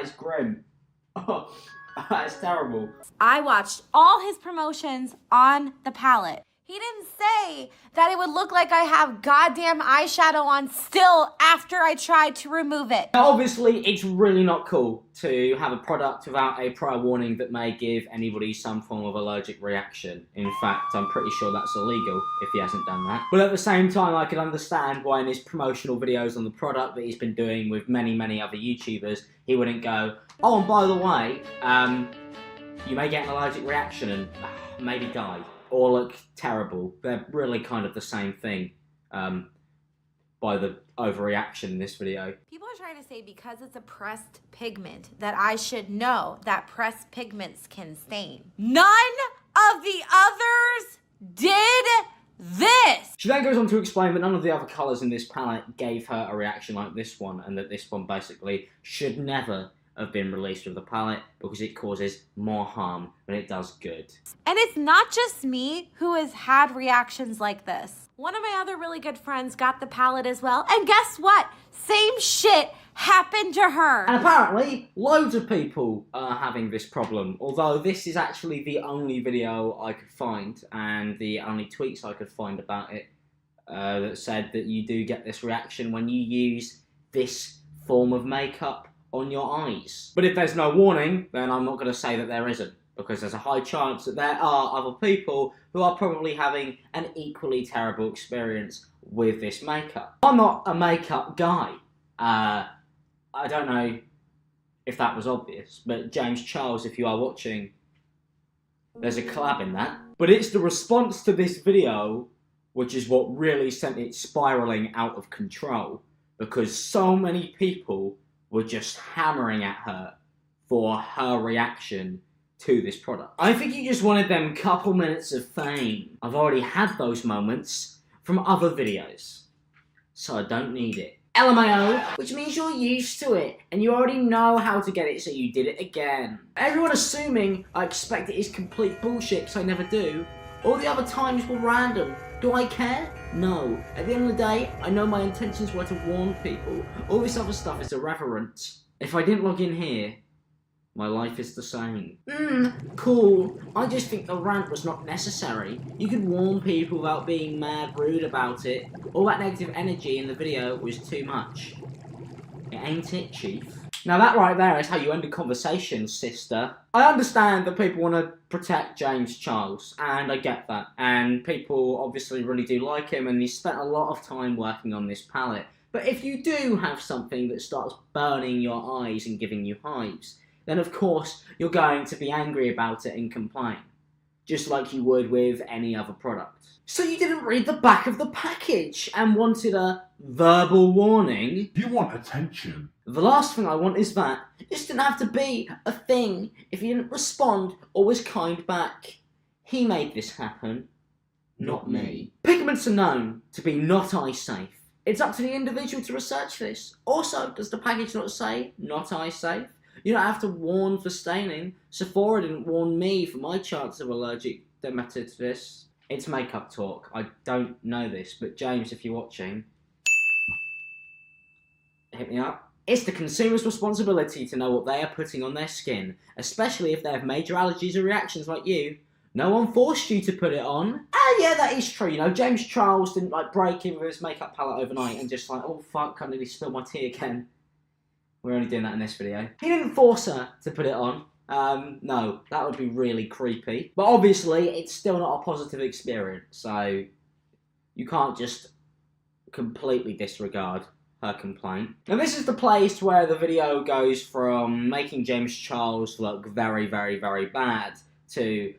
It's grim. Oh, that's terrible. I watched all his promotions on the palette. He didn't say that it would look like I have goddamn eyeshadow on still after I tried to remove it. Now, obviously, it's really not cool to have a product without a prior warning that may give anybody some form of allergic reaction. In fact, I'm pretty sure that's illegal if he hasn't done that. But at the same time, I can understand why in his promotional videos on the product that he's been doing with many, many other YouTubers, he wouldn't go, oh, and by the way, you may get an allergic reaction and maybe die. Or look terrible. They're really kind of the same thing by the overreaction in this video. People are trying to say because it's a pressed pigment that I should know that pressed pigments can stain. None of the others did this! She then goes on to explain that none of the other colours in this palette gave her a reaction like this one, and that this one basically should never have been released with the palette because it causes more harm than it does good. And it's not just me who has had reactions like this. One of my other really good friends got the palette as well, and guess what? Same shit happened to her. And apparently, loads of people are having this problem, although this is actually the only video I could find, and the only tweets I could find about it that said that you do get this reaction when you use this form of makeup on your eyes. But if there's no warning, then I'm not going to say that there isn't, because there's a high chance that there are other people who are probably having an equally terrible experience with this makeup. I'm not a makeup guy. I don't know if that was obvious, but James Charles, if you are watching, there's a collab in that. But it's the response to this video which is what really sent it spiraling out of control, because so many people were just hammering at her for her reaction to this product. I think you just wanted them couple minutes of fame. I've already had those moments from other videos, so I don't need it. LMAO, which means you're used to it, and you already know how to get it, so you did it again. Everyone assuming I expect it is complete bullshit, because I never do. All the other times were random. Do I care? No. At the end of the day, I know my intentions were to warn people. All this other stuff is irrelevant. If I didn't log in here, my life is the same. Cool. I just think the rant was not necessary. You could warn people without being mad rude about it. All that negative energy in the video was too much. It ain't it, Chief? Now that right there is how you end a conversation, sister. I understand that people want to protect James Charles, and I get that. And people obviously really do like him, and he spent a lot of time working on this palette. But if you do have something that starts burning your eyes and giving you hives, then of course you're going to be angry about it and complain. Just like you would with any other product. So you didn't read the back of the package and wanted a verbal warning? You want attention. The last thing I want is that. This didn't have to be a thing if you didn't respond or was kind back. He made this happen, not me. Pigments are known to be not eye safe. It's up to the individual to research this. Also, does the package not say not eye safe? You don't have to warn for staining. Sephora didn't warn me for my chance of allergic dermatitis. It's makeup talk. I don't know this, but James, if you're watching, hit me up. It's the consumer's responsibility to know what they are putting on their skin, especially if they have major allergies or reactions like you. No one forced you to put it on. Yeah, that is true. You know, James Charles didn't break in with his makeup palette overnight and just oh fuck, I nearly spilled my tea again. We're only doing that in this video. He didn't force her to put it on. No, that would be really creepy. But obviously, it's still not a positive experience, so you can't just completely disregard her complaint. Now this is the place where the video goes from making James Charles look very, very, very bad to,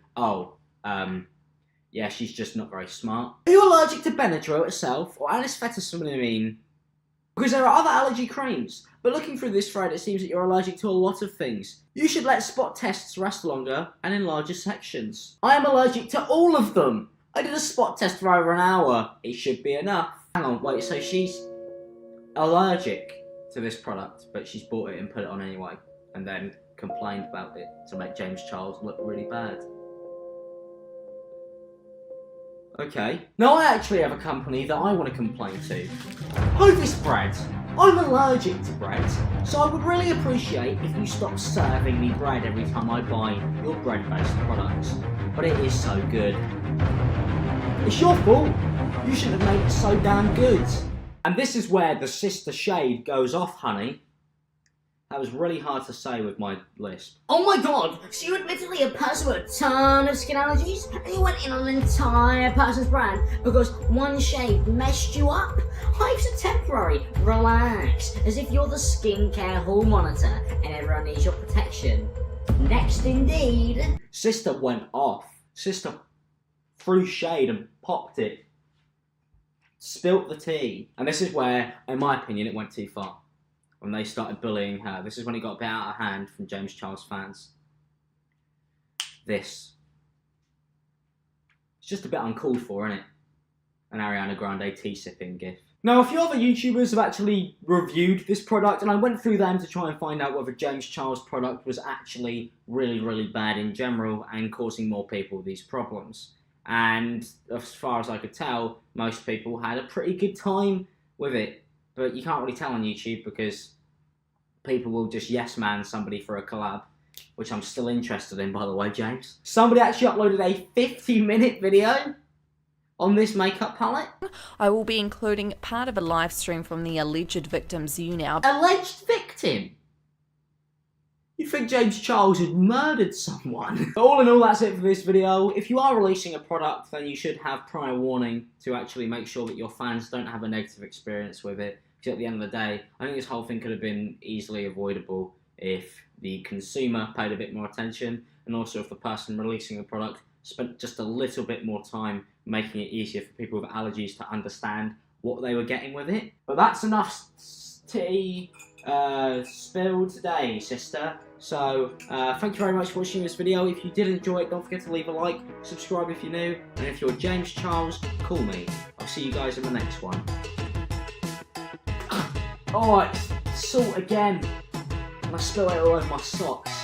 yeah, she's just not very smart. Are you allergic to Benadryl itself or anisfetacimine? Because there are other allergy creams, but looking through this thread, it seems that you're allergic to a lot of things. You should let spot tests rest longer and in larger sections. I am allergic to all of them. I did a spot test for over an hour. It should be enough. Hang on, wait, so she's allergic to this product, but she's bought it and put it on anyway, and then complained about it to make James Charles look really bad. Okay. Now I actually have a company that I want to complain to. Hovis Bread. I'm allergic to bread, so I would really appreciate if you stopped serving me bread every time I buy your bread-based products. But it is so good. It's your fault. You shouldn't have made it so damn good. And this is where the sister shade goes off, honey. That was really hard to say with my lisp. Oh my god, so you're admittedly a person with a ton of skin allergies, and you went in on an entire person's brand because one shade messed you up? Life's a temporary, relax, as if you're the skincare hall monitor and everyone needs your protection. Next indeed. Sister went off. Sister threw shade and popped it. Spilt the tea. And this is where, in my opinion, it went too far. When they started bullying her. This is when it got a bit out of hand from James Charles fans. This. It's just a bit uncalled for, isn't it? An Ariana Grande tea-sipping gif. Now, a few other YouTubers have actually reviewed this product, and I went through them to try and find out whether James Charles' product was actually really, really bad in general and causing more people these problems. And as far as I could tell, most people had a pretty good time with it. But you can't really tell on YouTube because people will just yes man somebody for a collab, which I'm still interested in, by the way, James. Somebody actually uploaded a 50-minute video on this makeup palette. I will be including part of a live stream from the alleged victim's YouNow. Alleged victim? You think James Charles had murdered someone? All in all, that's it for this video. If you are releasing a product, then you should have prior warning to actually make sure that your fans don't have a negative experience with it. Because at the end of the day, I think this whole thing could have been easily avoidable if the consumer paid a bit more attention, and also if the person releasing the product spent just a little bit more time making it easier for people with allergies to understand what they were getting with it. But that's enough tea spilled today, sister. So, thank you very much for watching this video. If you did enjoy it, don't forget to leave a like, subscribe if you're new, and if you're James Charles, call me. I'll see you guys in the next one. Oh, it's salt again. And I spill it all over my socks.